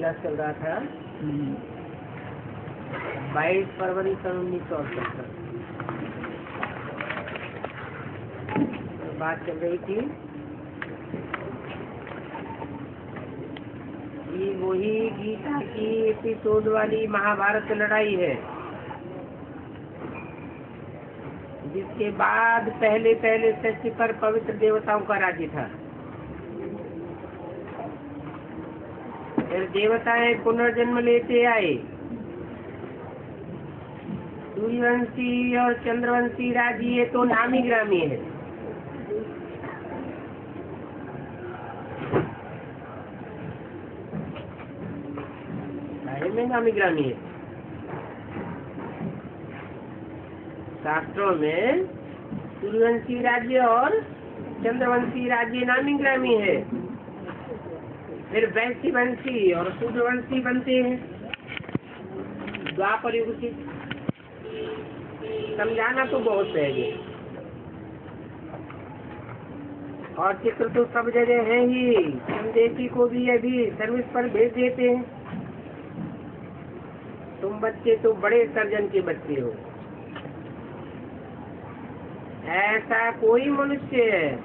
Class चल रहा था 22 फरवरी सन 1978। बात चल रही थी कि वही गीता की एपिसोड वाली महाभारत लड़ाई है, जिसके बाद पहले सृष्टि पर पवित्र देवताओं का राज्य था। फिर देवताएं पुनर्जन्म लेते आए। सूर्यवंशी और चंद्रवंशी राज्य ये तो नामी ग्रामी है। में नामी ग्रामी है। शास्त्रों में सूर्यवंशी राज्य और चंद्रवंशी राज्य नामी ग्रामी है। फिर वैश्यवंशी और सूर्यवंशी बनते हैं द्वापर युग से। समझाना तो बहुत सहज है और चित्र तो सब जगह है ही। संदेशी को भी अभी सर्विस पर भेज देते हैं। तुम बच्चे तो बड़े सर्जन के बच्चे हो। ऐसा कोई मनुष्य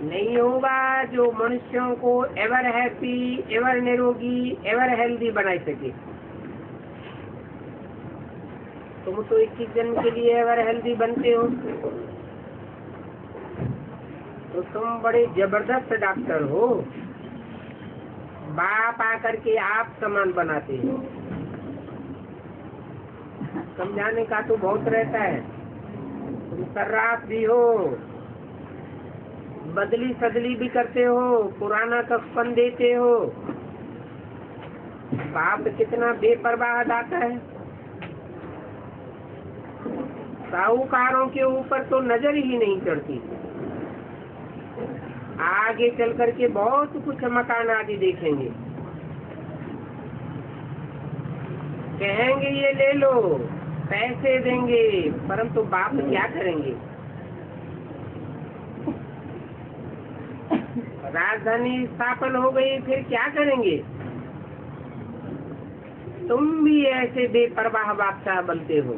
नहीं होगा जो मनुष्यों को एवर हैप्पी, एवर निरोगी, एवर हेल्दी बना सके। तुम तो 21 जन्म के लिए एवर हेल्दी बनते हो, तो तुम बड़े जबरदस्त डॉक्टर हो। बाप आकर के आप सामान बनाते हो। समझाने का तो बहुत रहता है। तुम सर्राफ भी हो, बदली सदली भी करते हो, पुराना कफन देते हो। बाप कितना बेपरवाह दाता है। साहूकारों के ऊपर तो नजर ही नहीं चढ़ती। आगे चल करके बहुत कुछ मकान आदि देखेंगे, कहेंगे ये ले लो, पैसे देंगे, परंतु बाप क्या करेंगे? राजधानी स्थापन हो गई, फिर क्या करेंगे? तुम भी ऐसे बेपरवाह बादशाह बनते हो।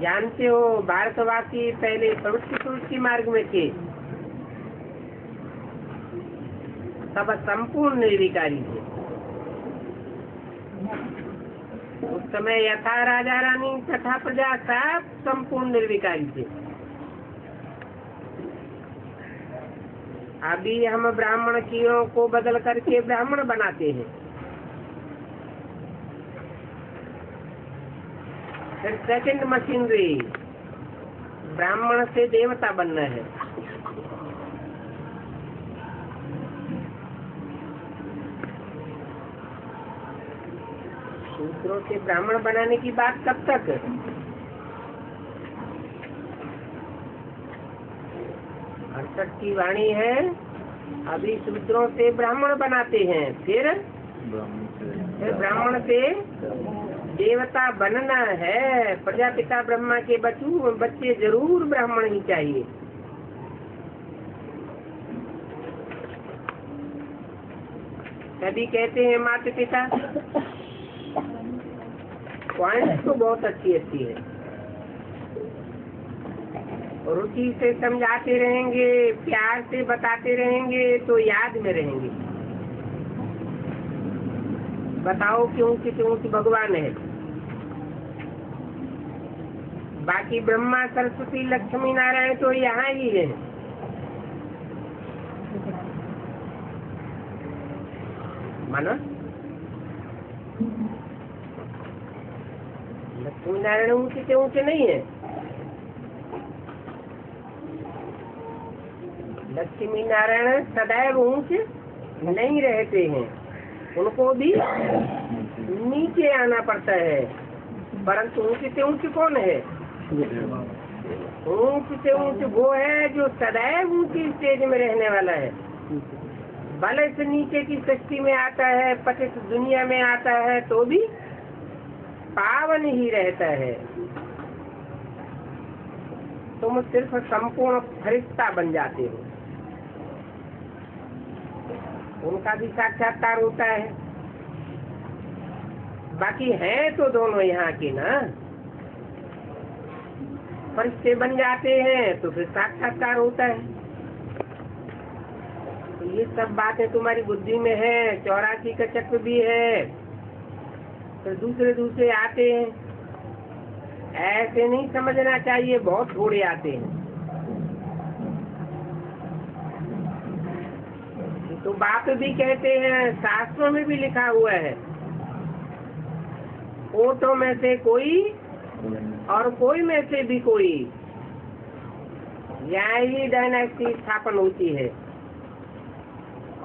जानते हो भारतवासी पहले प्रवृत्ति मार्ग में थे, सब संपूर्ण निर्विकारी थे। उस समय यथा राजा रानी तथा प्रजा सब संपूर्ण निर्विकारी थे। अभी हम ब्राह्मण कीड़ों को बदल करके ब्राह्मण बनाते हैं। फिर सेकंड मशीनरी, ब्राह्मण से देवता बनना है। शूद्रों से ब्राह्मण बनाने की बात कब तक? अड़सठ की वाणी है, अभी शूद्रों से ब्राह्मण बनाते हैं, फिर ब्राह्मण से देवता बनना है। प्रजापिता ब्रह्मा के बच्चे जरूर ब्राह्मण ही चाहिए। तभी कहते हैं माता पिता। पॉइंट तो बहुत अच्छी है, रुचि से समझाते रहेंगे, प्यार से बताते रहेंगे तो याद में रहेंगे। बताओ क्यों भगवान है, बाकी ब्रह्मा सरस्वती लक्ष्मी नारायण तो यहाँ ही है। मानो लक्ष्मी नारायण ऊंचे नहीं है। लक्ष्मी नारायण सदैव ऊंचे नहीं रहते हैं, उनको भी नीचे आना पड़ता है। परंतु ऊंचे से ऊंचे कौन है? ऊंच से ऊंच वो है जो सदैव ऊंची स्टेज में रहने वाला है। भले से नीचे की सृष्टि में आता है, पतित दुनिया में आता है, तो भी पावन ही रहता है। तुम सिर्फ संपूर्ण फरिश्ता बन जाते हो। उनका भी साक्षात्कार होता है। बाकी है तो दोनों यहाँ के ना, फरिश्ते बन जाते हैं तो फिर साक्षात्कार होता है। तो ये सब बातें तुम्हारी बुद्धि में है। 84 का चक्र भी है, फिर दूसरे दूसरे आते हैं। ऐसे नहीं समझना चाहिए, बहुत थोड़े आते हैं। तो बाप भी कहते हैं, शास्त्रों में भी लिखा हुआ है, ओटों में से कोई और कोई में से भी कोई, यहाँ ही डायनेस्टी स्थापन होती है।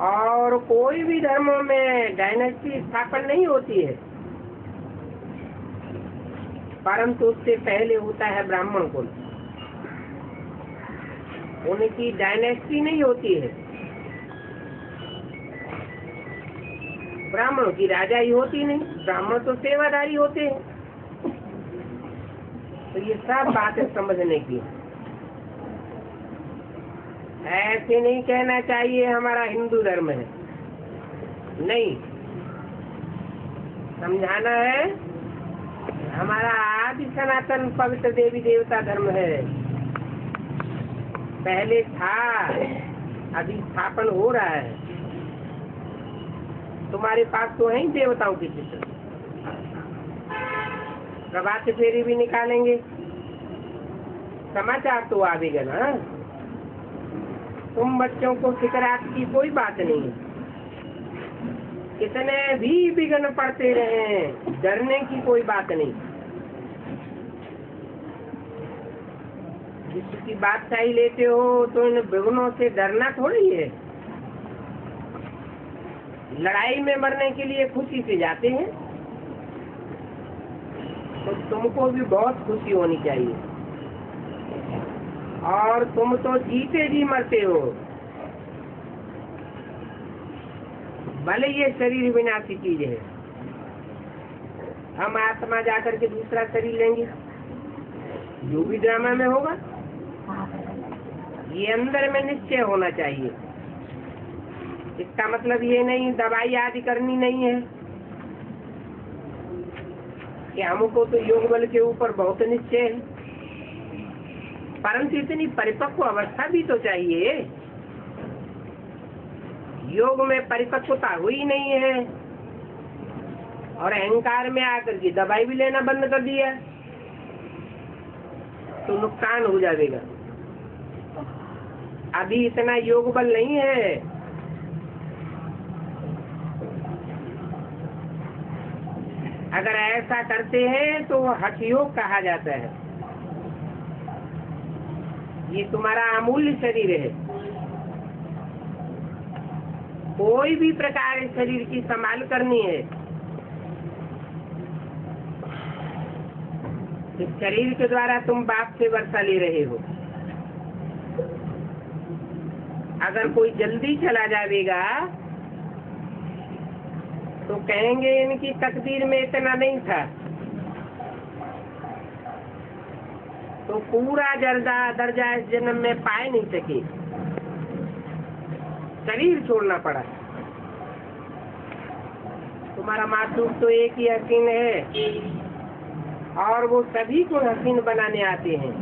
और कोई भी धर्मों में डायनेस्टी स्थापन नहीं होती है, परंतु उससे पहले होता है ब्राह्मण कुल। उनकी डायनेस्टी नहीं होती है, ब्राह्मणों की राजा ही होती नहीं, ब्राह्मण तो सेवादारी होते हैं। तो ये सब बातें समझने की। ऐसे नहीं कहना चाहिए हमारा हिंदू धर्म है, नहीं, समझाना है हमारा आदि सनातन पवित्र देवी देवता धर्म है। पहले था, अभी स्थापन हो रहा है। तुम्हारे पास तो है ही देवताओं की चित्र, प्रभात फेरी भी निकालेंगे, समाचार तो आवेगा ना। तुम बच्चों को फिक्रात की कोई बात नहीं है, कितने भी विघ्न पड़ते रहे, डरने की कोई बात नहीं। जिसकी बादशाही लेते हो तो इन विघ्नों से डरना थोड़ी है। लड़ाई में मरने के लिए खुशी से जाते हैं, तो तुमको भी बहुत खुशी होनी चाहिए। और तुम तो जीते जी मरते हो, भले ये शरीर विनाशी चीज है। हम आत्मा जाकर के दूसरा शरीर लेंगे, जो भी ड्रामा में होगा, ये अंदर में निश्चय होना चाहिए। इसका मतलब ये नहीं दवाई आदि करनी नहीं है कि हमको तो योग बल के ऊपर बहुत निश्चय है, परंतु इतनी परिपक्व अवस्था भी तो चाहिए। योग में परिपक्वता हुई नहीं है और अहंकार में आकर के दवाई भी लेना बंद कर दिया तो नुकसान हो जाएगा। अभी इतना योग बल नहीं है। अगर ऐसा करते हैं तो हठ योग कहा जाता है। ये तुम्हारा अमूल्य शरीर है, कोई भी प्रकार इस शरीर की संभाल करनी है। इस शरीर के द्वारा तुम बाप से वर्षा ले रहे हो। अगर कोई जल्दी चला जाएगा तो कहेंगे इनकी तकदीर में इतना नहीं था, तो पूरा दर्जा इस जन्म में पाए नहीं सके, शरीर छोड़ना पड़ा। तुम्हारा मासूम तो एक ही हसीन है और वो सभी को हसीन बनाने आते हैं।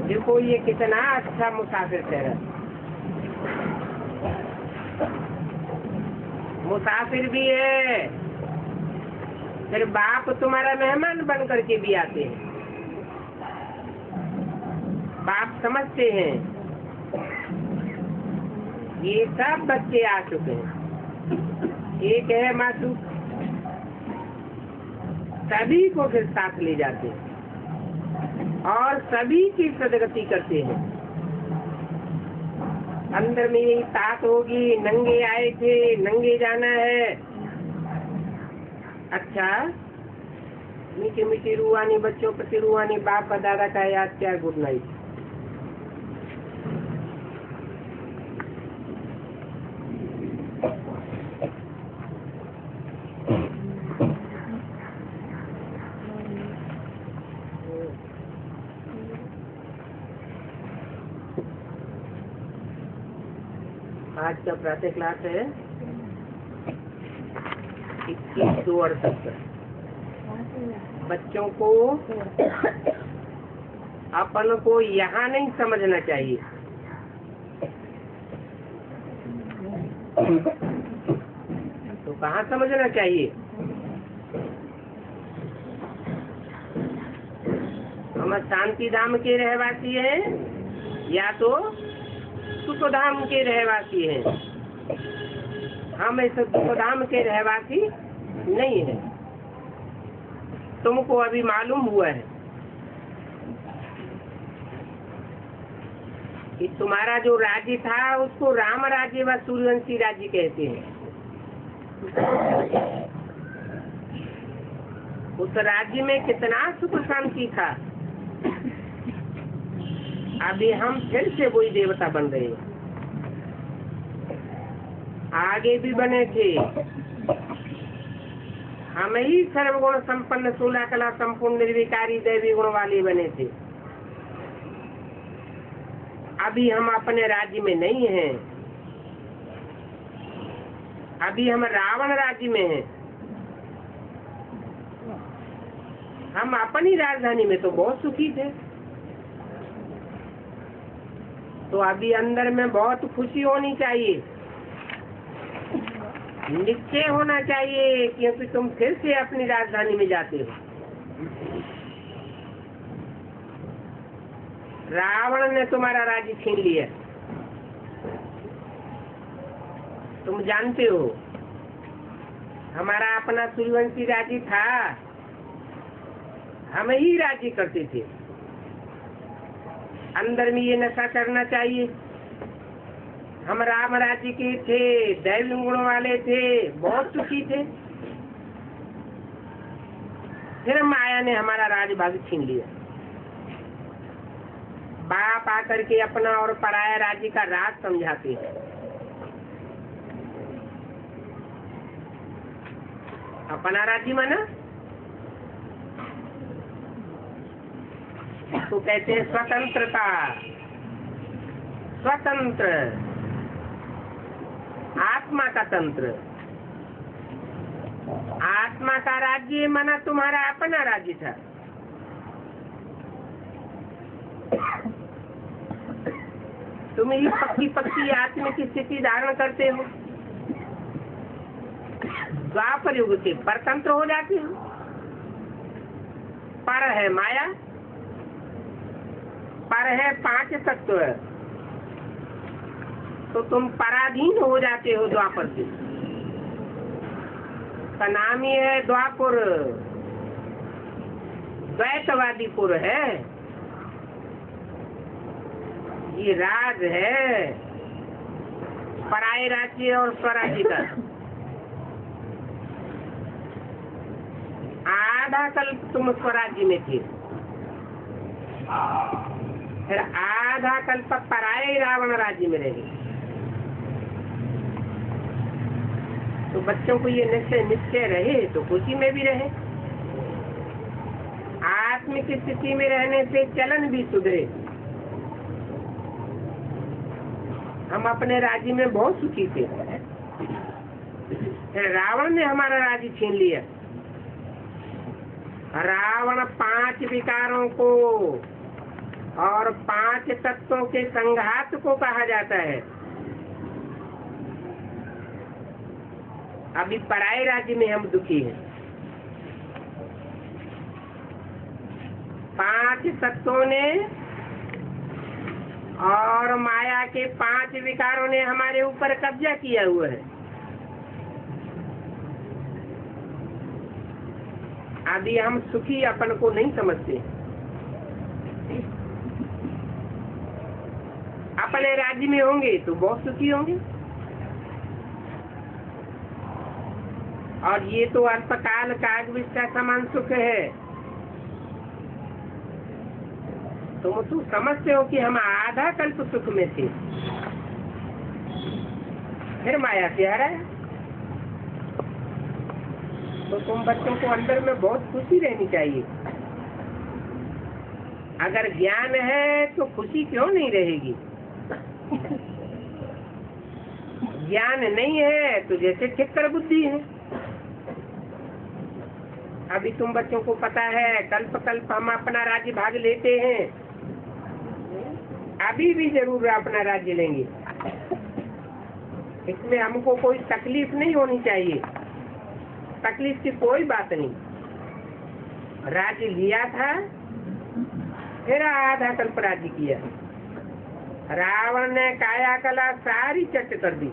देखो ये कितना अच्छा मुसाफिर ठहरा। मुसाफिर भी है, फिर बाप तुम्हारा मेहमान बन करके भी आते हैं। बाप समझते हैं ये सब बच्चे आ चुके हैं, एक है मासूम, सभी को फिर साथ ले जाते हैं और सभी की सदगति करते हैं। अंदर में यही तात होगी, नंगे आए थे, नंगे जाना है। अच्छा, मीठी मीठी रूहानी बच्चों प्रति रूहानी बाप का दादा का याद क्या। Good night. आज का प्रातः क्लास है 21/2/78। बच्चों को अपन को यहाँ नहीं समझना चाहिए, तो कहाँ समझना चाहिए? हम शांति धाम के रहवासी हैं या तो सुख धाम के रहवासी हैं? हम इस सुख धाम के रहवासी नहीं है। तुमको अभी मालूम हुआ है कि तुम्हारा जो राज्य था उसको राम राज्य व सूर्यवंशी राज्य कहते हैं। उस राज्य में कितना सुख शांति था। अभी हम फिर से वही देवता बन रहे हैं। आगे भी बने थे, हम ही सर्वगुण संपन्न 16 कला संपूर्ण निर्विकारी दैवी गुण वाले बने थे। अभी हम अपने राज्य में नहीं हैं, अभी हम रावण राज्य में हैं। हम अपनी राजधानी में तो बहुत सुखी थे, तो अभी अंदर में बहुत खुशी होनी चाहिए, निश्चय होना चाहिए, क्योंकि तुम फिर से अपनी राजधानी में जाते हो। रावण ने तुम्हारा राज्य छीन लिया, तुम जानते हो। हमारा अपना सूर्यवंशी राज्य था, हम ही राज्य करते थे। अंदर में ये नशा करना चाहिए। हम राम राज्य के थे, दैवी गुण वाले थे, बहुत सुखी थे। फिर माया ने हमारा राजभाग छीन लिया। बाप आकर के अपना और पराया राज्य का राज समझाते हैं। अपना राज्य माना तो कहते हैं स्वतंत्रता, स्वतंत्र आत्मा का तंत्र। आत्मा का राज्य माना तुम्हारा अपना राज्य था। तुम ही पक्की पक्की आत्मिक की स्थिति धारण करते हो। द्वापर युग से परतंत्र हो जाते हो। पर है माया, पर है 5 तत्व, तो तुम पराधीन हो जाते हो द्वापर से। का नाम ही है द्वापुर, द्वैतवादी पुर है। ये राज है पराये राज्य और स्वराज्य का। आधा कल्प तुम स्वराज्य में थे, फिर आधा कल्प पराये रावण राज्य में रहे। तो बच्चों को ये निश्चय रहे तो खुशी में भी रहे। आत्मिक स्थिति में रहने से चलन भी सुधरे। हम अपने राज्य में बहुत सुखी थे, फिर रावण ने हमारा राज्य छीन लिया। रावण 5 विकारों को और 5 तत्वों के संघात को कहा जाता है। अभी पराये राज्य में हम दुखी हैं। 5 तत्वों ने और माया के 5 विकारों ने हमारे ऊपर कब्जा किया हुआ है। अभी हम सुखी अपन को नहीं समझते। अपने राज्य में होंगे तो बहुत सुखी होंगे, और ये तो अल्पकाल कागविष का समान सुख है। तुम तो समझते हो कि हम आधा कल्प सुख में थे, फिर माया से हराया। तो तुम बच्चों को अंदर में बहुत खुशी रहनी चाहिए। अगर ज्ञान है तो खुशी क्यों नहीं रहेगी? ज्ञान नहीं है तो जैसे ठिक्कर बुद्धि है। अभी तुम बच्चों को पता है कल्प कल्प हम अपना राज्य भाग लेते हैं, अभी भी जरूर अपना राज्य लेंगे। इसमें हमको कोई तकलीफ नहीं होनी चाहिए, तकलीफ की कोई बात नहीं। राज्य लिया था फिर आधा कल्प राज्य किया। रावण ने काया कला सारी चट कर दी।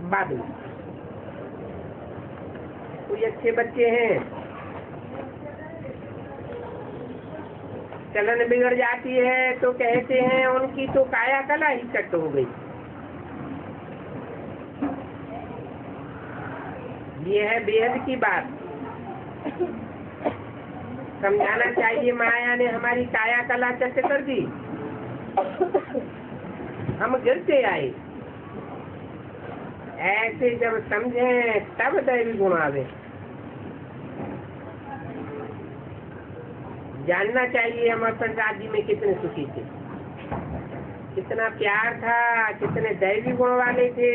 बाद में कोई अच्छे बच्चे हैं, चलन बिगड़ जाती है तो कहते हैं उनकी तो काया कला ही चट हो गई। ये है बेहद की बात। समझाना चाहिए माया ने हमारी काया कला चट कर दी, हम गिरते आए। ऐसे जब समझे तब दैवी गुण आवे। जानना चाहिए हम अपन राज्य में कितने सुखी थे, कितना प्यार था, कितने दैवी गुण वाले थे।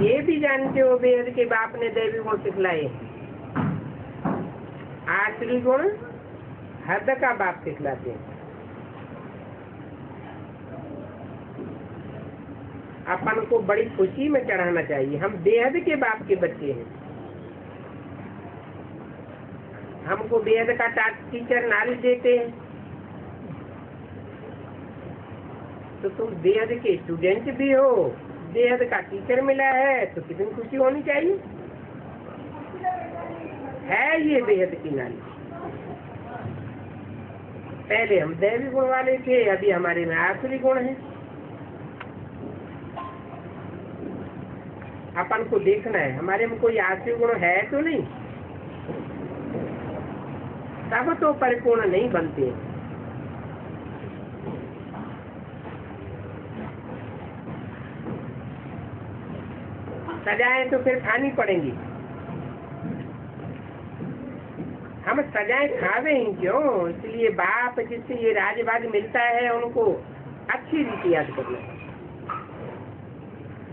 ये भी जानते हो वेद के बाप ने दैवी गुण सिखलाए। आसुरी गुण हद का बाप सिखलाते हैं। अपन को बड़ी खुशी में चढ़ाना चाहिए। हम बेहद के बाप के बच्चे हैं। हमको बेहद का टीचर नॉलेज देते हैं, तो तुम बेहद के स्टूडेंट भी हो, बेहद का टीचर मिला है तो कितनी खुशी होनी चाहिए। है ये बेहद की नॉलेज। पहले हम दैवी गुण वाले थे, अभी हमारे में आसुरी गुण है। अपन को देखना है हमारे में कोई आसुरी गुण है तो नहीं। सब तो परिपूर्ण नहीं बनते। सजाएं तो फिर खानी पड़ेंगी। हम सजाएं खावे ही क्यों? इसलिए बाप जिससे ये राजभाग मिलता है उनको अच्छी रीति याद करना है।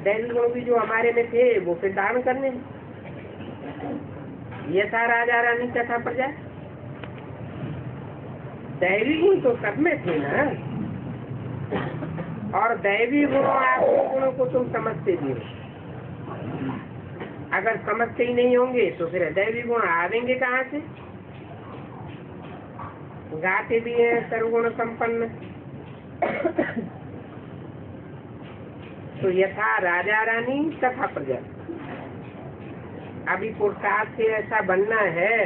दैवी गुण भी जो हमारे में थे वो फिर दान करने। ये था राजा रानी कथा प्रजा। दैवी गुण तो सब में थे ना। और दैवी गुणों आपके गुणों को तुम समझते भी हो। अगर समझते ही नहीं होंगे तो फिर दैवी गुण आवेंगे कहाँ से? गाते भी हैं सर्वगुण संपन्न। तो यथा राजा रानी तथा प्रजा। अभी पुरुषार्थ से ऐसा बनना है,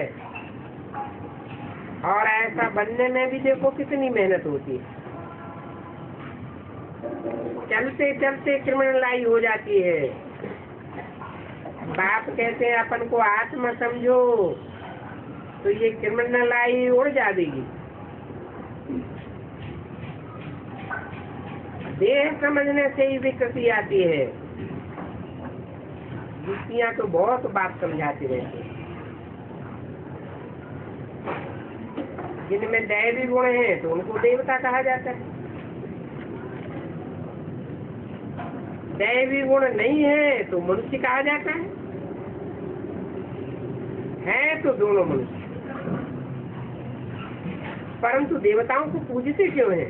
और ऐसा बनने में भी देखो कितनी मेहनत होती है। चलते चलते क्रिमिनलाई हो जाती है। बाप कहते हैं अपन को आत्मा समझो, तो ये क्रिमिनलाई उड़ जाएगी। देह समझने से ही विकृति आती है। युक्तियाँ तो बहुत बात समझाती रहती है। जिनमें दैवी गुण है तो उनको देवता कहा जाता है। दैवी गुण नहीं है तो मनुष्य कहा जाता है तो दोनों मनुष्य। परंतु देवताओं को पूजते क्यों है?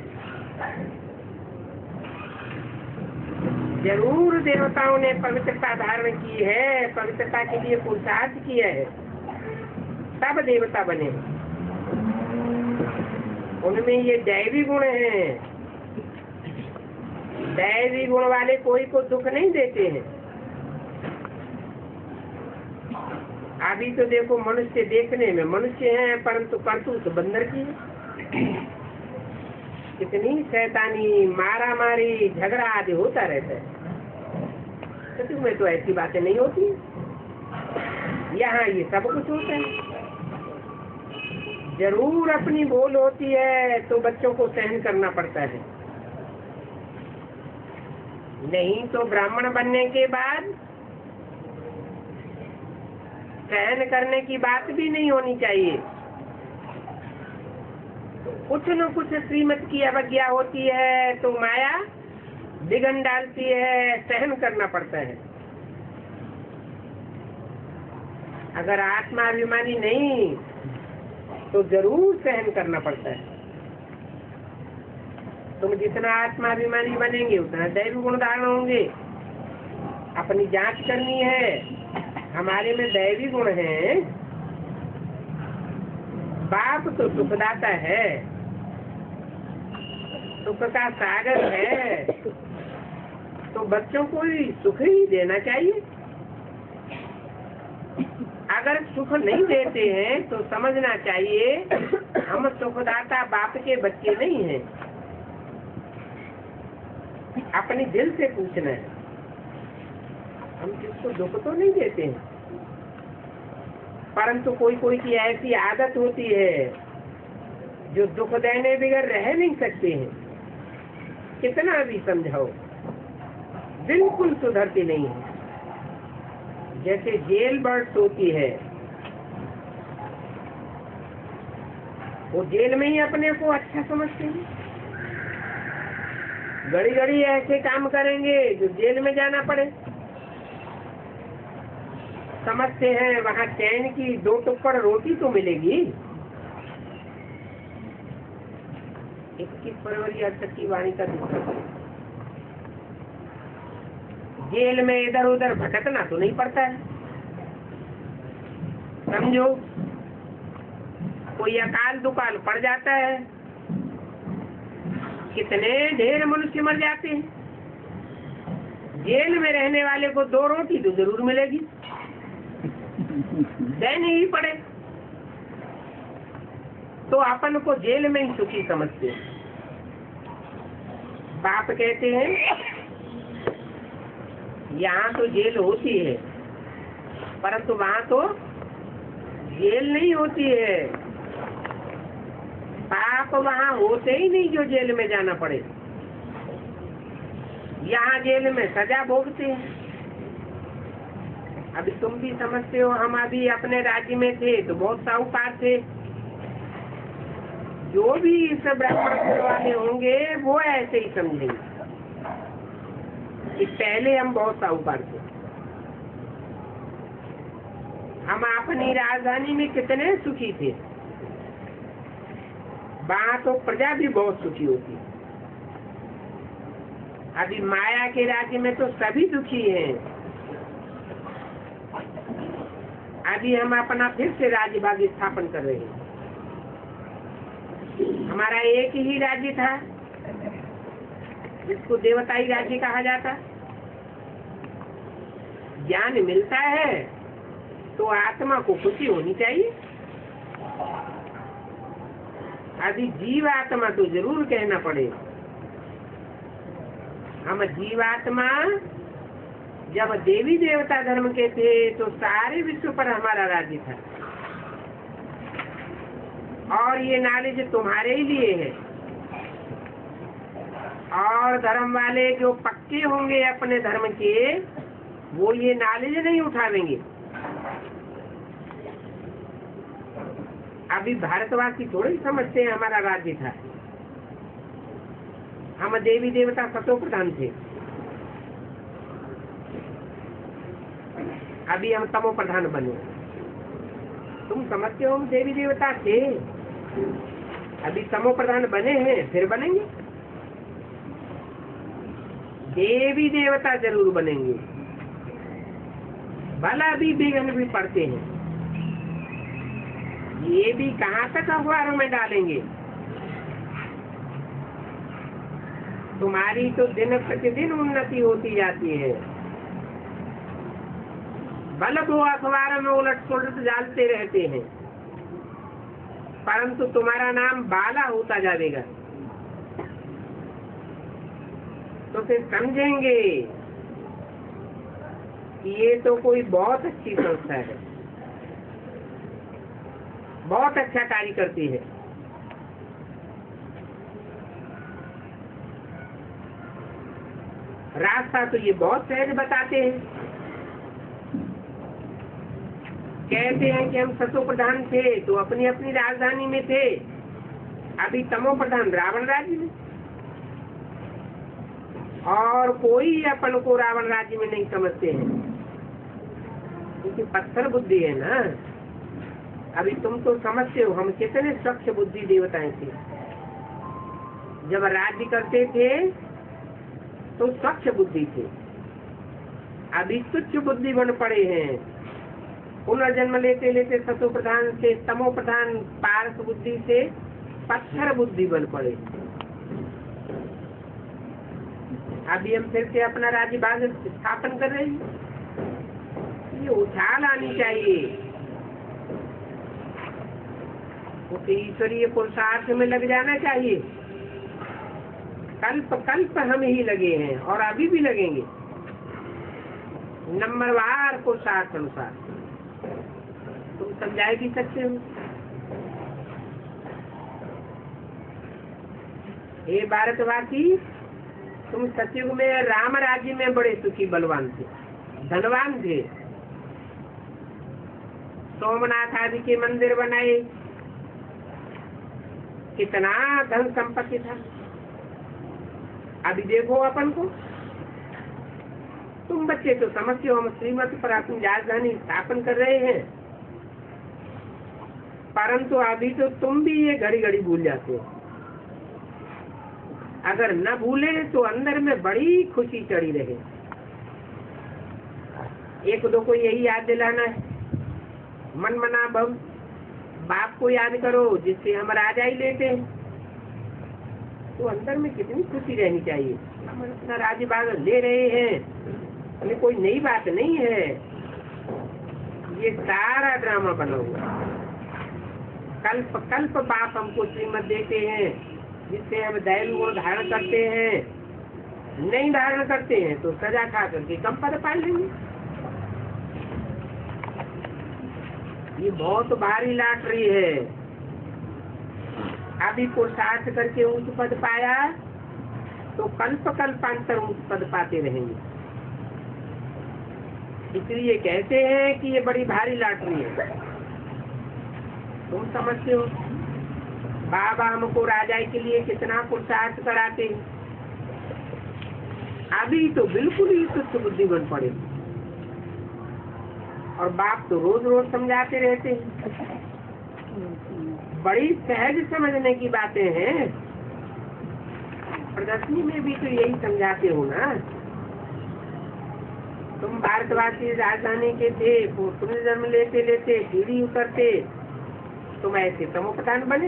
जरूर देवताओं ने पवित्रता धारण की है, पवित्रता के लिए पुरुषार्थ किया है, तब देवता बने। उनमें ये दैवी गुण हैं। दैवी गुण वाले कोई को दुख नहीं देते हैं। अभी तो देखो मनुष्य देखने में मनुष्य हैं, परंतु करतूत बंदर की है। कितनी शैतानी, मारा मारी, झगड़ा आदि होता रहता है। सच में तो ऐसी बातें नहीं होती। यहाँ ये सब कुछ होता है। जरूर अपनी बोल होती है तो बच्चों को सहन करना पड़ता है। नहीं तो ब्राह्मण बनने के बाद सहन करने की बात भी नहीं होनी चाहिए। कुछ न कुछ श्रीमत की अवज्ञा होती है तो माया विघ्न डालती है, सहन करना पड़ता है। अगर आत्माभिमानी नहीं तो जरूर सहन करना पड़ता है। तुम जितना आत्माभिमानी बनेंगे उतना दैवी गुण धारण होंगे। अपनी जांच करनी है, हमारे में दैवी गुण है। बाप तो सुखदाता है, सुख का सागर है, तो बच्चों को ही सुख ही देना चाहिए। अगर सुख नहीं देते हैं तो समझना चाहिए हम सुखदाता बाप के बच्चे नहीं हैं। अपने दिल से पूछना है, हम किसको दुख तो नहीं देते हैं, परंतु कोई कोई की ऐसी आदत होती है जो दुख देने बगैर रह नहीं सकते हैं। कितना भी समझाओ बिल्कुल सुधरती नहीं है। जैसे जेल बर्ड्स होती है, वो जेल में ही अपने को अच्छा समझते हैं, घड़ी घड़ी ऐसे काम करेंगे जो जेल में जाना पड़े। समझते हैं वहाँ चैन की 2 टुकड़ रोटी तो मिलेगी। 21 फरवरी 68 की वाणी का दूसरा, जेल में इधर उधर भटकना तो नहीं पड़ता है। समझो कोई अकाल दुकाल पड़ जाता है, कितने ढेर मनुष्य मर जाते हैं। जेल में रहने वाले को 2 रोटी तो जरूर मिलेगी, देनी ही पड़े। तो अपन को जेल में ही सुखी समझते हैं। बाप कहते हैं यहाँ तो जेल होती है, परंतु वहाँ तो जेल नहीं होती है। पाप वहाँ होते ही नहीं जो जेल में जाना पड़े। यहाँ जेल में सजा भोगते हैं। अभी तुम भी समझते हो, हम अभी अपने राज्य में थे तो बहुत साहूकार थे। जो भी इस ब्राह्मण कुल वाले होंगे वो ऐसे ही समझेंगे कि पहले हम बहुत साहूकार थे। हम अपनी राजधानी में कितने सुखी थे, वहाँ तो प्रजा भी बहुत सुखी होती। अभी माया के राज्य में तो सभी दुखी हैं। अभी हम अपना फिर से राज्य भाग्य स्थापन कर रहे हैं। हमारा एक ही राज्य था जिसको देवताई राज्य कहा जाता। ज्ञान मिलता है तो आत्मा को खुशी होनी चाहिए। अभी जीवात्मा तो जरूर कहना पड़े। हम जीवात्मा जब देवी देवता धर्म के थे तो सारे विश्व पर हमारा राज्य था, और ये नॉलेज तुम्हारे ही लिए है। और धर्म वाले जो पक्के होंगे अपने धर्म के, वो ये नॉलेज नहीं उठावेंगे। अभी भारतवासी थोड़े ही समझते हैं हमारा राज्य था। हम देवी देवता सतो प्रधान थे, अभी हम तमो प्रधान बने। तुम समझते हो हम देवी देवता थे, अभी तमो प्रधान बने हैं, फिर बनेंगे। देवी देवता जरूर बनेंगे। भला भी विघ्न भी पड़ते हैं, ये भी कहाँ तक अखबारों में डालेंगे। तुम्हारी तो दिन प्रतिदिन उन्नति होती जाती है। भले वो अखबारों में उलट पुलट डालते रहते हैं, परंतु तुम्हारा नाम बाला होता जाएगा। तो फिर समझेंगे कि ये तो कोई बहुत अच्छी संस्था है, बहुत अच्छा कार्य करती है। रास्ता तो ये बहुत सहज बताते हैं। कहते हैं कि हम सतो प्रधान थे तो अपनी अपनी राजधानी में थे, अभी तमो प्रधान रावण राज्य में, और कोई अपन को रावण राज्य में नहीं समझते हैं, क्योंकि पत्थर बुद्धि है ना। अभी तुम तो समझते हो हम कितने स्वच्छ बुद्धि देवताएं थे। जब राज्य करते थे तो स्वच्छ बुद्धि थे, अभी तुच्छ बुद्धि बन पड़े हैं। पुनर्जन्म लेते लेते सतो प्रधान से तमो प्रधान पारस बुद्धि से पत्थर बुद्धि बन पड़े। अभी हम फिर से अपना राज्य भाग स्थापन कर रहे हैं। ये उछाल आनी चाहिए, तो ईश्वरीय पुरुषार्थ में लग जाना चाहिए। कल्प कल्प हम ही लगे हैं और अभी भी लगेंगे, नंबरवार पुरुषार्थ अनुसार। तुम समझाए भी सकते हो। हे भारतवासी, तुम सतयुग में राम राज्य में बड़े सुखी बलवान थे, धनवान थे। सोमनाथ आदि के मंदिर बनाए, कितना धन संपत्ति था। अभी देखो अपन को, तुम बच्चे तो समझते हो हम श्रीमत पर अपनी राजधानी स्थापन कर रहे हैं, परंतु अभी तो तुम भी ये घड़ी घड़ी भूल जाते हो। अगर न भूले तो अंदर में बड़ी खुशी चढ़ी रहे। एक दो को यही याद दिलाना है, मन मना भव बाप को याद करो जिससे हम राजा ही लेते हैं। तो अंदर में कितनी खुशी रहनी चाहिए। हम अपना राज्य भाग ले रहे हैं, ये कोई नई बात नहीं है। ये सारा ड्रामा बना हुआ। कल्प कल्प बाप हमको श्रीमत देते हैं, जिससे हम दैव गुण धारण करते हैं। नहीं धारण करते हैं तो सजा खा करके कम पद पा लेंगे। ये बहुत भारी लॉटरी है। अभी पुरुषार्थ करके ऊंच पद पाया तो कल्प कल्पांतर ऊंच पद पाते रहेंगे। इसलिए कहते हैं कि ये बड़ी भारी लॉटरी है। तुम समझते हो, बाबा हमको राजाई के लिए कितना पुरुषार्थ कराते हैं। अभी तो बिल्कुल ही तुच्छ बुद्धि बन पड़े, और बाप तो रोज रोज समझाते रहते हैं। बड़ी सहज समझने की बातें हैं। प्रदर्शनी में भी तो यही समझाते हो ना। तुम भारतवासी राजधानी के थे, पुनर्जन्म लेते लेते सीढ़ी उतरते तुम ऐसे तमो प्रधान बने।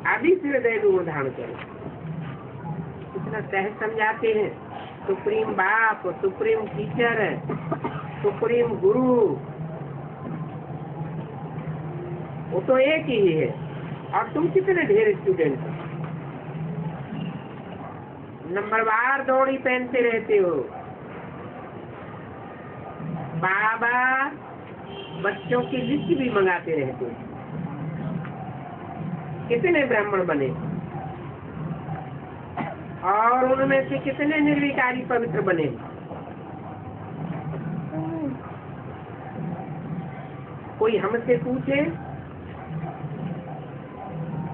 अभी फिर दैव धारण करो। इतना सहज समझाते हैं। सुप्रीम बाप, सुप्रीम टीचर, सुप्रीम गुरु, वो तो एक ही है। और तुम कितने ढेर स्टूडेंट हो, नंबरवार दौड़ी पहनते रहते हो। बाबा बच्चों की लिस्ट भी मंगाते रहते हैं। कितने ब्राह्मण बने और उनमें से कितने निर्विकारी पवित्र बने। कोई हमसे पूछे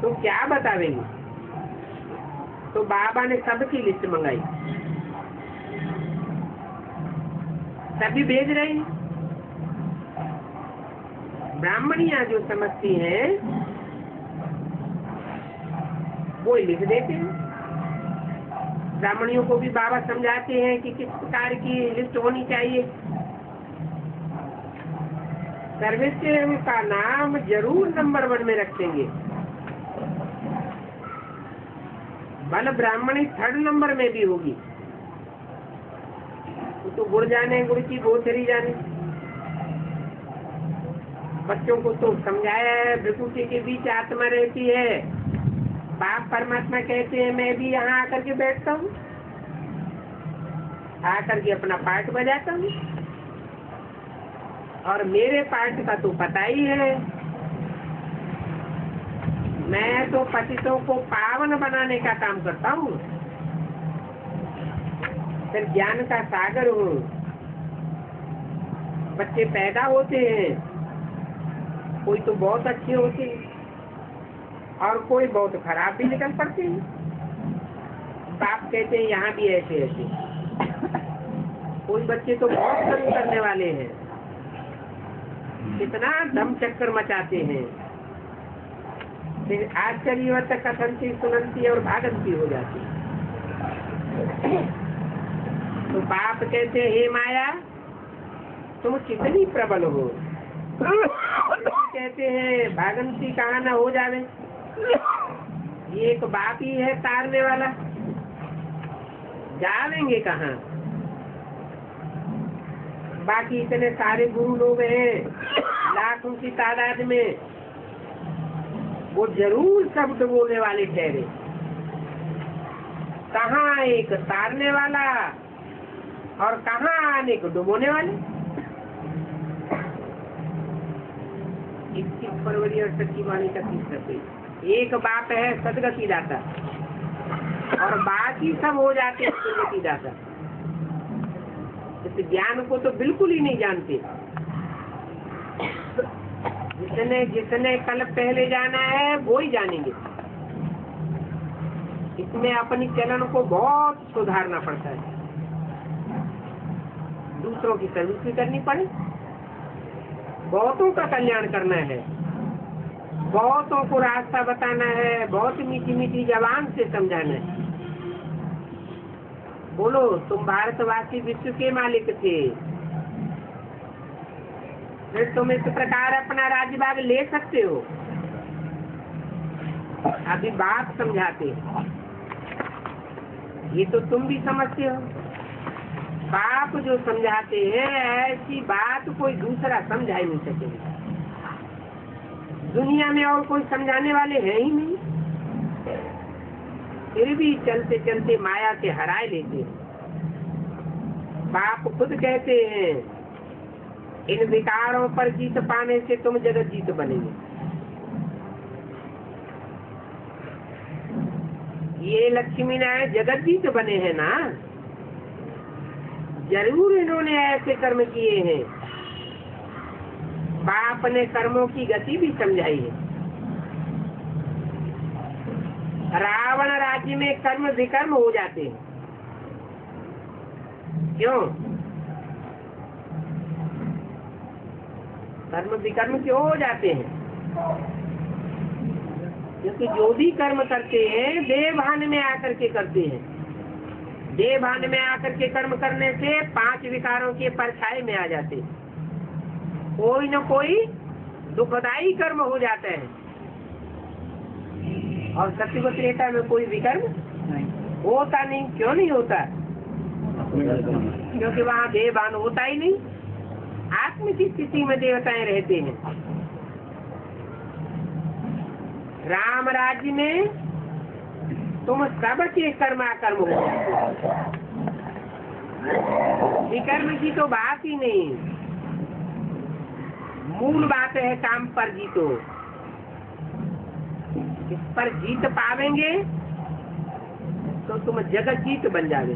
तो क्या बतावेंगे? तो बाबा ने सबकी लिस्ट मंगाई, सभी भेज रहे हैं। ब्राह्मणियां जो समझती हैं वो लिख देते हैं। ब्राह्मणियों को भी बाबा समझाते हैं कि किस प्रकार की लिस्ट होनी चाहिए। सर्वोच्च का नाम जरूर नंबर 1 में रखेंगे। बल ब्राह्मणी 3rd नंबर में भी होगी। तो गुड़ जाने गुड़ की गोचरी जाने। बच्चों को तो समझाया है, विभूति के बीच आत्मा रहती है। बाप परमात्मा कहते हैं मैं भी यहाँ आकर के बैठता हूँ, आकर के अपना पाठ बजाता हूँ, और मेरे पाठ का तो पता ही है। मैं तो पतितों को पावन बनाने का काम करता हूँ, फिर ज्ञान का सागर हूँ। बच्चे पैदा होते हैं, कोई तो बहुत अच्छे होते हैं, और कोई बहुत खराब भी निकल पड़ते हैं। बाप कहते हैं यहाँ भी ऐसे ऐसे। कोई बच्चे तो बहुत तंग करने वाले हैं, कितना दम चक्कर मचाते हैं, फिर आश्चर्यवत कथनती सुनंती और भागंती हो जाती। तो बाप कहते हे माया तुम कितनी प्रबल हो। कहते हैं भागंती कहाँ न हो जावे, ये एक बाप ही है तारने वाला, जावेंगे कहाँ। बाकी इतने सारे गुरु लोग हैं लाखों की तादाद में, वो जरूर सब डुबोने वाले ठहरे। कहाँ एक तारने वाला और कहाँ अनेक डुबोने वाले। 21 फरवरी 68 की वाणी का 30 एक बाप है सदगति दाता और बाकी सब हो जाते हैं सदगति दाता। इस ज्ञान को तो बिल्कुल ही नहीं जानते। जिसने जिसने कल पहले जाना है वो ही जानेंगे। इसमें अपनी चलन को बहुत सुधारना पड़ता है, दूसरों की सर्विस भी करनी पड़े, बहुतों का कल्याण करना है, बहुतों को रास्ता बताना है, बहुत मीठी मीठी जबान से समझाना है। बोलो तुम भारतवासी विश्व के मालिक थे, फिर तुम इस प्रकार अपना राज्यभाग ले सकते हो। अभी बात समझाते, ये तो तुम भी समझते हो। बाप जो समझाते हैं ऐसी बात कोई दूसरा समझा ही नहीं सकेगा। दुनिया में और कोई समझाने वाले हैं ही नहीं, फिर भी चलते चलते माया से हराए लेते हैं। बाप खुद कहते हैं इन विकारों पर जीत पाने से तुम जगत जीत बनेंगे। ये लक्ष्मी नारायण जगत जीत बने हैं ना, जरूर इन्होंने ऐसे कर्म किए हैं। बाप ने कर्मों की गति भी समझाई है। रावण राज्य में कर्म विकर्म हो जाते हैं, क्यों? कर्म विकर्म क्यों हो जाते हैं? क्योंकि जो भी कर्म करते हैं देवभान में आकर के करते हैं। देवभान में आकर के कर्म करने से 5 विकारों के परछाई में आ जाते हैं। कोई न कोई दुखदायी कर्म हो जाता है और सत्य त्रेता में कोई विकर्म होता नहीं। क्यों नहीं होता? क्योंकि वहाँ देवभान होता ही नहीं, आत्म की स्थिति में देवताएं रहते हैं। राम राज्य में तुम सबके कर्माकर्म हो जाते, विकर्म की तो बात ही नहीं। मूल बात है काम पर जीतो। इस पर जीत पावेंगे तो तुम जगत जीत बन जाओगे,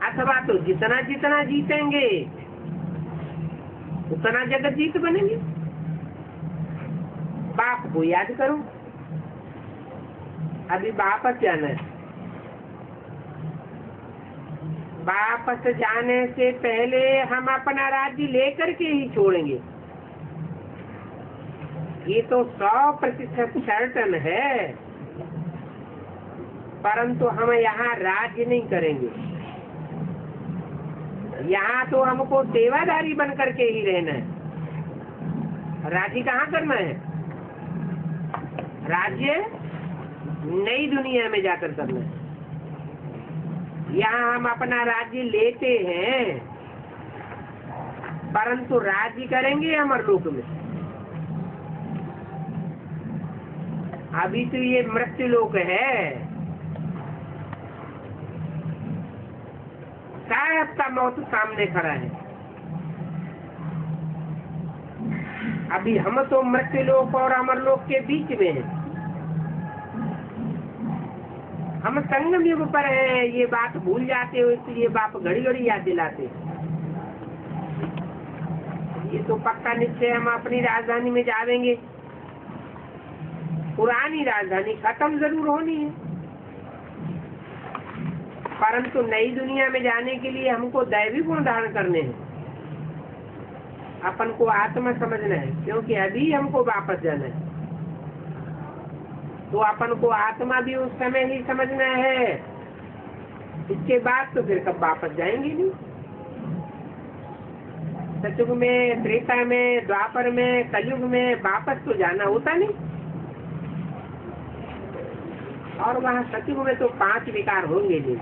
अथवा तो जितना जितना जीतेंगे उतना जगत जीत बनेंगे। बाप को याद करो। अभी वापस जाना है। वापस जाने से पहले हम अपना राज्य लेकर के ही छोड़ेंगे, ये तो 100% सर्टन है। परंतु हम यहाँ राज्य नहीं करेंगे, यहाँ तो हमको सेवादारी बन करके ही रहना है। राज्य कहाँ करना है? राज्य नई दुनिया में जाकर करना है। यहाँ हम अपना राज्य लेते हैं, परंतु राज्य करेंगे अमरलोक में। अभी तो ये मृत्यु लोक है, साहब का मौत सामने खड़ा है। अभी हम तो मृत्यु लोक और अमरलोक के बीच में हैं। हम संगम युग पर हैं, ये बात भूल जाते हो, इसलिए बाप घड़ी घड़ी याद दिलाते। ये तो पक्का निश्चय हम अपनी राजधानी में जावेंगे। पुरानी राजधानी खत्म जरूर होनी है, परंतु नई दुनिया में जाने के लिए हमको दैवी गुण धारण करने हैं। अपन को आत्मा समझना है, क्योंकि अभी हमको वापस जाना है। तो अपन को आत्मा भी उस समय ही समझना है, इसके बाद तो फिर कब वापस जाएंगे नहीं। सतयुग में, त्रेता में, द्वापर में, कलयुग में वापस तो जाना होता नहीं। और वहाँ सतयुग में तो 5 विकार होंगे नहीं।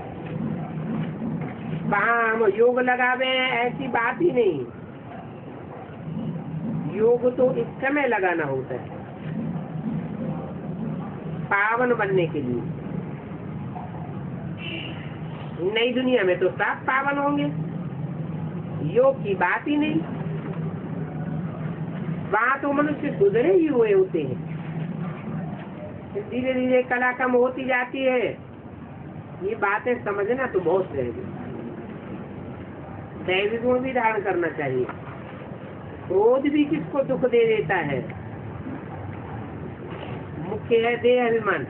वहाँ हम योग लगावे ऐसी बात ही नहीं। योग तो इस समय लगाना होता है पावन बनने के लिए। नई दुनिया में तो सब पावन होंगे, योग की बात ही नहीं। वहाँ तो मनुष्य गुजरे ही हुए होते हैं। धीरे धीरे कला कम होती जाती है। ये बातें समझना तो बहुत रहेगी। दैवी गुण भी धारण करना चाहिए। क्रोध भी किसको दुख दे देता है? मुख्य है देह अभिमान।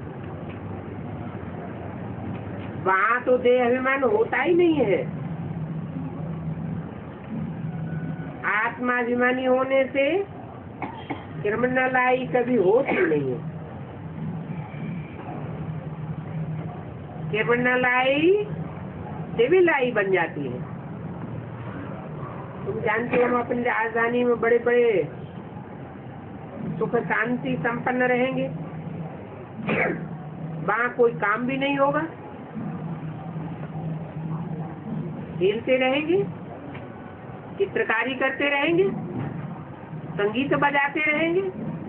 वहाँ तो देह अभिमान होता ही नहीं है। आत्माभिमानी होने से क्रिमिनलाई कभी होती नहीं है। क्रिमिनलाई सिविलाई बन जाती है। तुम जानते हो, हम अपनी राजधानी में बड़े बड़े सुख शांति संपन्न रहेंगे, वहाँ कोई काम भी नहीं होगा, खेलते रहेंगे, चित्रकारी करते रहेंगे, संगीत बजाते रहेंगे,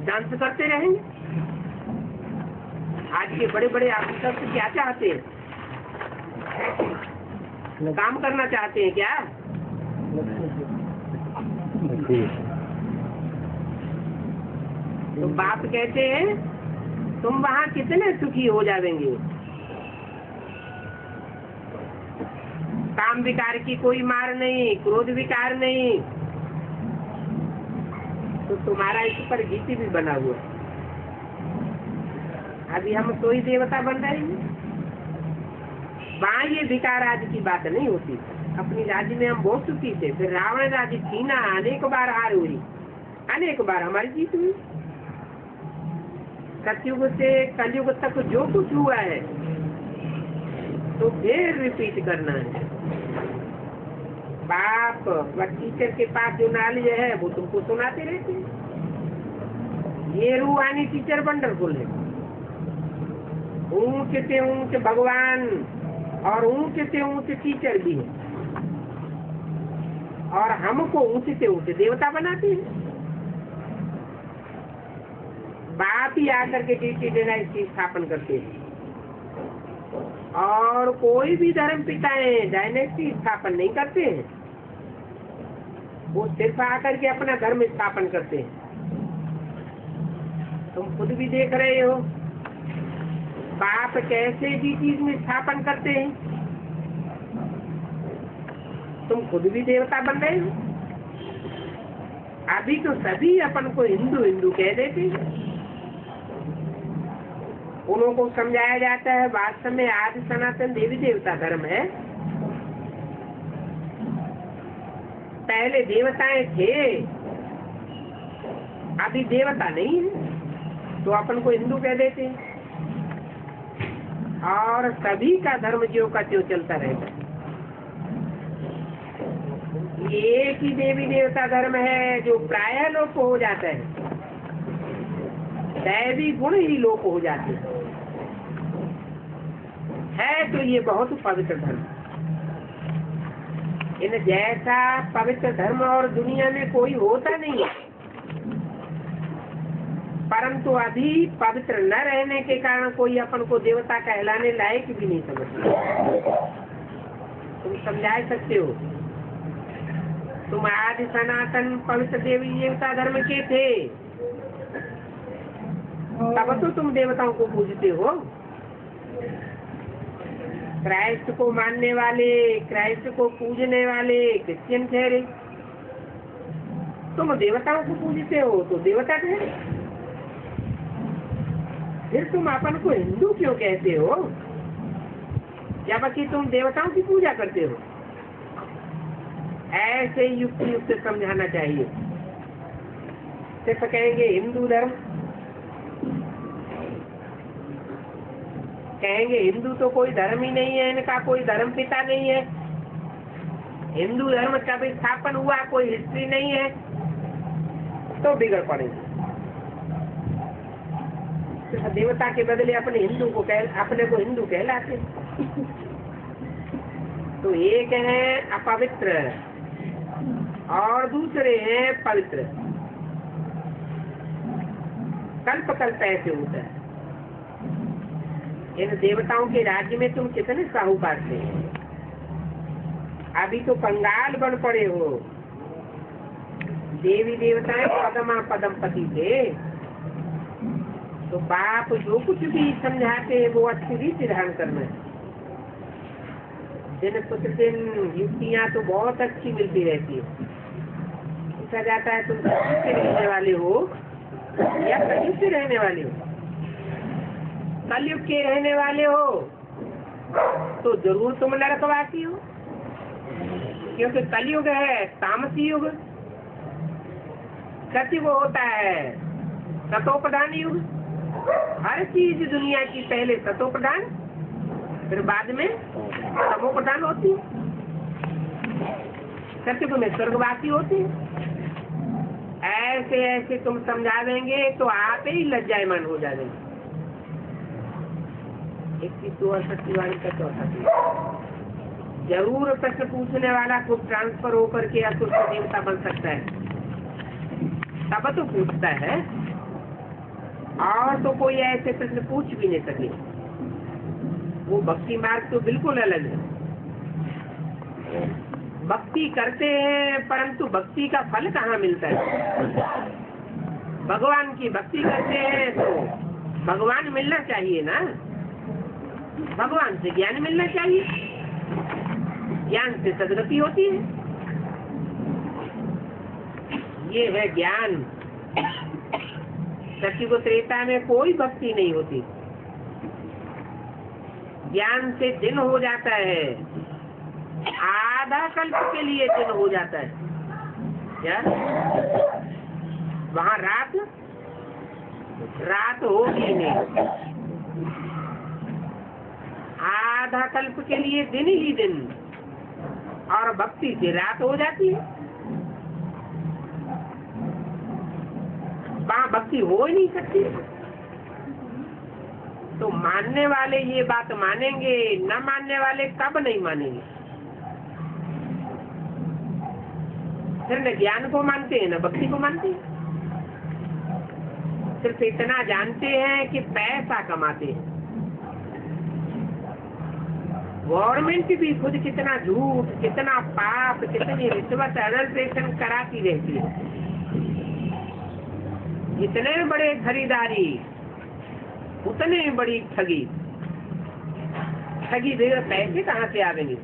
डांस करते रहेंगे। आज के बड़े बड़े ऑफिसर से क्या चाहते हैं? काम करना चाहते हैं क्या? तो बाप कहते हैं तुम वहाँ कितने सुखी हो जाएंगे। काम विकार की कोई मार नहीं, क्रोध विकार नहीं, तो तुम्हारा इस पर गीति भी बना हुआ है। अभी हम तो ही देवता बन रहे हैं। वहाँ ये विकार आदि की बात नहीं होती। अपनी राज्य में हम बहुत सुखी थे, फिर रावण राज्य छीना, अनेक बार हार हुई, अनेक बार हमारी जीत हुई। सतयुग से कलयुग तक जो कुछ हुआ है तो फिर रिपीट करना है। बाप व टीचर के पास जो नॉलेज है वो तुमको सुनाते रहते हैं। ये रूहानी टीचर वंडरफुल है। ऊंच से ऊंच भगवान और ऊंच से ऊंच टीचर भी है, और हमको ऊंच से ऊंच देवता बनाते हैं। बाप ही आकर के डीटी डायनेस्टी स्थापन करते हैं, और कोई भी धर्म पिताएं डायनेस्टी स्थापन नहीं करते हैं। वो सिर्फ आकर के अपना धर्म स्थापन करते हैं। तुम खुद भी देख रहे हो बाप कैसे भी चीज में स्थापन करते हैं। तुम खुद भी देवता बन रहे हो। अभी तो सभी अपन को हिंदू हिंदू कह देते हैं। उन्हों को समझाया जाता है वास्तव में आदि सनातन देवी देवता धर्म है। पहले देवताएं थे, अभी देवता नहीं है, तो अपन को हिंदू कह देते हैं। और सभी का धर्म ज्यों का त्यों चलता रहता है। एक ही देवी देवता धर्म है जो प्रायः लोप हो जाता है। दैवी गुण ही लोप हो जाते है। तो ये बहुत पवित्र धर्म। इन जैसा पवित्र धर्म और दुनिया में कोई होता नहीं है, परंतु अभी पवित्र न रहने के कारण कोई अपन को देवता कहलाने लायक भी नहीं समझता। तुम समझा सकते हो, तुम आदि सनातन पवित्र देवी देवता धर्म के थे, तब तो तुम देवताओं को पूजते हो। क्राइस्ट को मानने वाले, क्राइस्ट को पूजने वाले क्रिश्चियन ठहरे। तुम देवताओं को पूजते हो तो देवता ठहरे। फिर तुम अपन को हिंदू क्यों कहते हो जबकि तुम देवताओं की पूजा करते हो? ऐसे युक्त समझाना चाहिए। सिर्फ कहेंगे हिंदू धर्म, कहेंगे हिंदू तो कोई धर्म ही नहीं है, इनका कोई धर्म पिता नहीं है, हिंदू धर्म कब स्थापन हुआ कोई हिस्ट्री नहीं है, तो बिगड़ पड़ेगी। देवता के बदले अपने को हिंदू कहलाते। तो एक है अपवित्र और दूसरे हैं पवित्र। कल्प कल्प ऐसे होता है। इन देवताओं के राज्य में तुम कितने साहूकार थे? अभी तो कंगाल बन पड़े हो। देवी देवताएं पदमा पदम पति थे, तो बाप जो कुछ भी समझाते हैं वो अच्छी रीति धारण करना है। दिन प्रतिदिन युक्तियाँ तो बहुत अच्छी मिलती रहती है। पूछा जाता है तुम कहीं से रहने वाले हो या कहीं से रहने वाले हो? कलयुग के रहने वाले हो तो जरूर तुम नरकवासी हो, क्योंकि कलयुग है तामसी युग। सतयुग होता है सतोप्रधान युग। हर चीज दुनिया की पहले सतोप्रधान फिर बाद में तमोप्रधान होती है। सतयुग में स्वर्गवासी होती है। ऐसे ऐसे तुम समझा देंगे तो आप ही लज्जायमान हो जाएंगे। 61 का चौथा जरूर प्रश्न पूछने वाला खुद ट्रांसफर होकर के असुर देवता बन सकता है, तब तो पूछता है, और तो कोई ऐसे प्रश्न पूछ भी नहीं सके। वो भक्ति मार्ग तो बिल्कुल अलग है। भक्ति करते हैं परंतु भक्ति का फल कहाँ मिलता है? भगवान की भक्ति करते हैं तो भगवान मिलना चाहिए ना, भगवान से ज्ञान मिलना चाहिए, ज्ञान से सद्गति होती है। ये है ज्ञान। सतयुग त्रेता में कोई भक्ति नहीं होती। ज्ञान से दिन हो जाता है, आधा कल्प के लिए दिन हो जाता है। क्या वहाँ रात होगी नहीं, आधा कल्प के लिए दिन ही दिन, और भक्ति से रात हो जाती है। वहाँ भक्ति हो ही नहीं सकती। तो मानने वाले ये बात मानेंगे, न मानने वाले कब नहीं मानेंगे। फिर न ज्ञान को मानते हैं न भक्ति को मानते हैं। सिर्फ इतना जानते हैं कि पैसा कमाते हैं। गवर्नमेंट भी खुद कितना झूठ, कितना पाप, कितनी रिश्वत अडल्ट्रेशन कराती रहती है। जितने बड़े खरीदारी उतने बड़ी ठगी। ठगी देकर पैसे कहाँ से आवेंगे?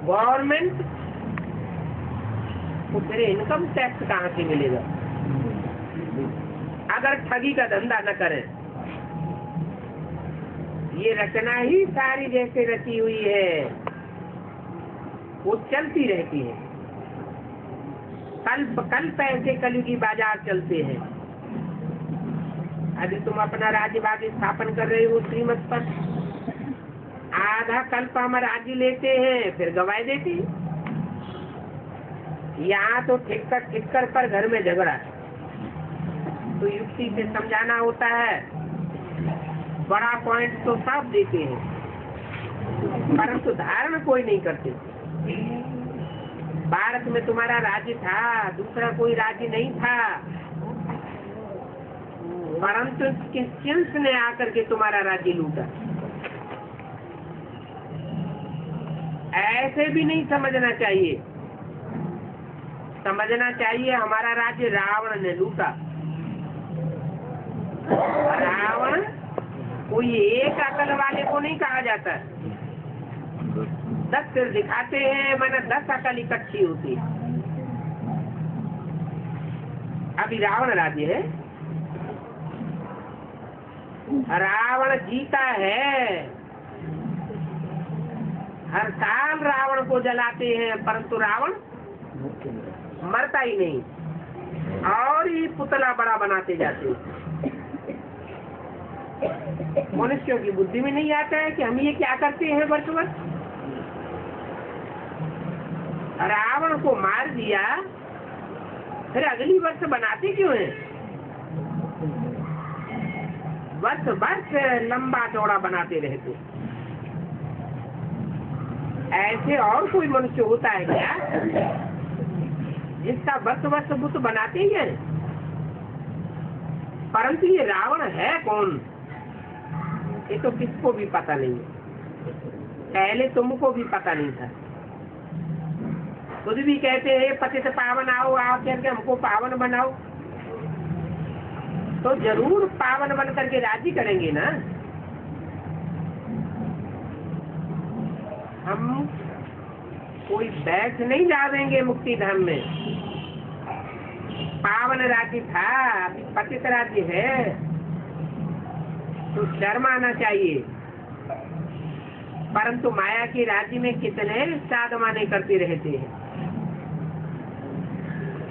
गवर्नमेंट को तेरे इनकम टैक्स कहाँ से मिलेगा अगर ठगी का धंधा न करें? ये रचना ही सारी जैसे रची हुई है वो चलती रहती है। कल्प ऐसे कलयुगी बाजार चलते हैं। अभी तुम अपना राज्यवाद स्थापन कर रहे हो श्रीमत पर, आधा कल्प हम राज्य लेते हैं फिर गवाए देते हैं। यहाँ तो ठिक्कर पर घर में झगड़ा, तो युक्ति से समझाना होता है। बड़ा पॉइंट तो सब देते हैं परंतु धारण कोई नहीं करते। भारत में तुम्हारा राज्य था, दूसरा कोई राज्य नहीं था, परंतु क्रिश्चियंस ने आकर के तुम्हारा राज्य लूटा। ऐसे भी नहीं समझना चाहिए। समझना चाहिए हमारा राज्य रावण ने लूटा। रावण कोई एक अकल वाले को नहीं कहा जाता। 10 सिर दिखाते हैं मैंने 10 अकल इकट्ठी होती। अभी रावण राज्य है, रावण जीता है, हर साल रावण को जलाते हैं, परंतु रावण मरता ही नहीं और ये पुतला बड़ा बनाते जाते हैं। मनुष्यों की बुद्धि में नहीं आता है कि हम ये क्या करते हैं वर्ष वर्ष। रावण को मार दिया, फिर अगली वर्ष बनाते क्यों हैं? वर्ष वर्ष लंबा चौड़ा बनाते रहते। ऐसे और कोई मनुष्य होता है क्या जिसका वर्ष वर्ष बुत बनाते ही है? परंतु ये रावण है कौन, ये तो किसको भी पता नहीं है। पहले तुमको भी पता नहीं था। खुद भी कहते हैं पतित पावन आओ, आप करके हमको पावन बनाओ, तो जरूर पावन बन करके राजी करेंगे ना। हम कोई बैठ नहीं जावेंगे मुक्ति धाम में। पावन राज्य था, अभी पतित राज्य है, तो शर्म आना चाहिए। परंतु माया के राज्य में कितने साधमाने करते रहते हैं,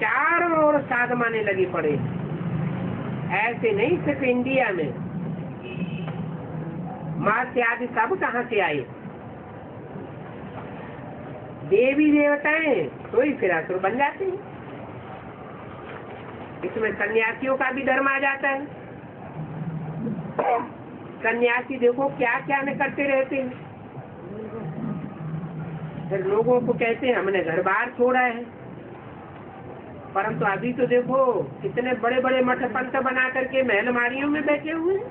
चारों ओर साधमाने लगे पड़े। ऐसे नहीं सिर्फ इंडिया में, मत्स्य आदि सब कहाँ से आए? देवी देवताएं तो ही फिर असुर बन जाते हैं। इसमें सन्यासियों का भी धर्म आ जाता है। सन्यासी देखो क्या क्या में करते रहते हैं, फिर लोगों को कहते हैं हमने घर बार छोड़ा है। परंतु अभी तो देखो कितने बड़े बड़े मठ पंथ बना करके महलमारियों में बैठे हुए हैं।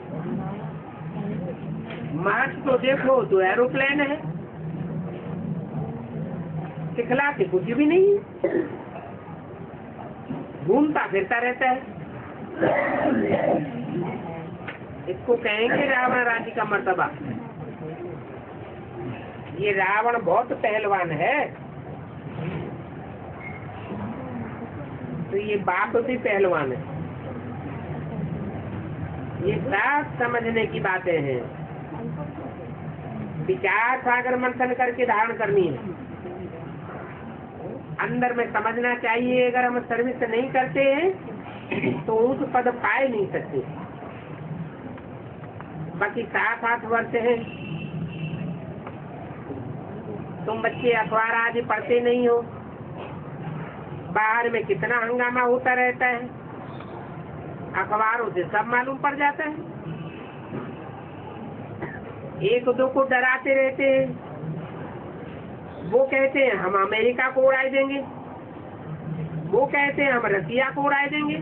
मठ तो देखो तो एरोप्लेन है, सिखलाते कुछ भी नहीं है, घूमता फिरता रहता है। इसको कहेंगे रावण राज्य का मर्तबा। ये रावण बहुत पहलवान है, तो ये बाप भी पहलवान है। ये सब समझने की बातें हैं, विचार सागर मंथन करके धारण करनी है। अंदर में समझना चाहिए, अगर हम सर्विस नहीं करते हैं तो उस पद पाए नहीं सकते। बाकी 7-8 वर्ष है, तुम बच्चे अखबार आज पढ़ते नहीं हो, बाहर में कितना हंगामा होता रहता है, अखबारों से सब मालूम पड़ जाता है। एक दो को डराते रहते हैं, वो कहते हैं हम अमेरिका को उड़ा देंगे, वो कहते हैं हम रसिया को उड़ा देंगे।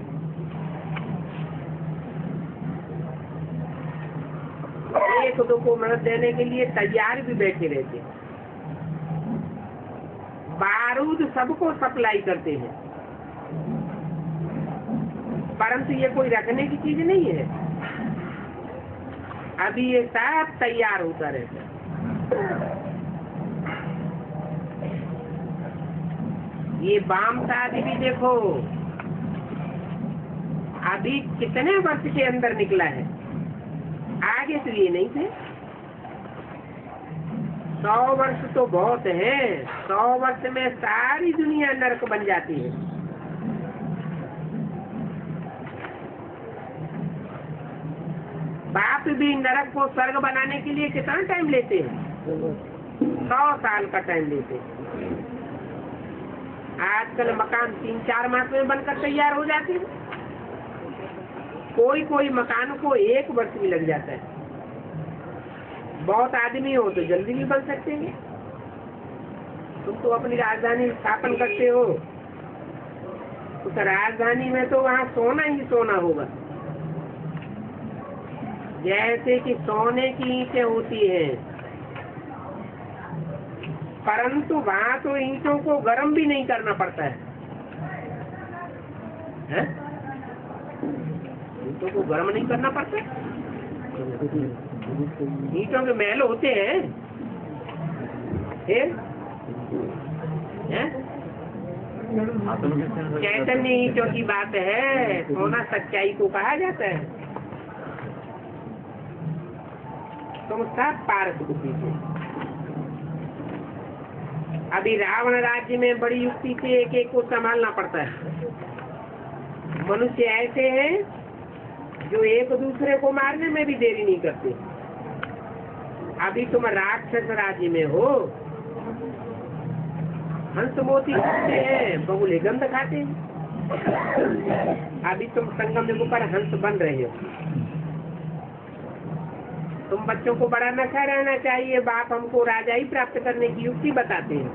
एक दो को मदद देने के लिए तैयार भी बैठे रहते हैं। बारूद सबको सप्लाई करते हैं, परंतु ये कोई रखने की चीज नहीं है। अभी ये सब तैयार होता रहता है। ये बाम शादी भी देखो अभी कितने वर्ष के अंदर निकला है, आगे तो ये नहीं थे। 100 वर्ष तो बहुत है, 100 वर्ष में सारी दुनिया नरक बन जाती है। बाप भी नरक को स्वर्ग बनाने के लिए कितना टाइम लेते हैं? 100 साल का टाइम लेते हैं। आजकल मकान 3-4 मास में बनकर तैयार हो जाते हैं, कोई कोई मकान को 1 वर्ष भी लग जाता है। बहुत आदमी हो तो जल्दी भी बन सकते हैं। तुम तो अपनी राजधानी स्थापन करते हो, उस राजधानी में तो वहाँ सोना ही सोना होगा, जैसे कि सोने की ईंटें होती हैं। परंतु वहाँ तो ईंटों को गर्म भी नहीं करना पड़ता है, ईंटों को गर्म नहीं करना पड़ता। ईंटों के महल होते हैं, चैतन्य ईंटों की बात है। सोना सच्चाई को कहा जाता है। तुम सब पारस बुद्धि से। अभी रावण राज्य में बड़ी युक्ति से एक एक को संभालना पड़ता है। मनुष्य ऐसे हैं जो एक दूसरे को मारने में भी देरी नहीं करते। अभी तुम राक्षस राज्य में हो, हंस मोती खाते हैं, बगुले गंध खाते हैं। अभी तुम संगम युग पर हंस बन रहे हो। तुम बच्चों को बड़ा नशा रहना चाहिए, बाप हमको राजा ही प्राप्त करने की युक्ति बताते हैं।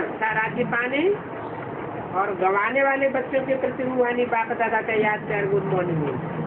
अच्छा राज्य पाने और गंवाने वाले बच्चों के प्रति रूहानी बाप दादा का याद कर गुड मॉर्निंग।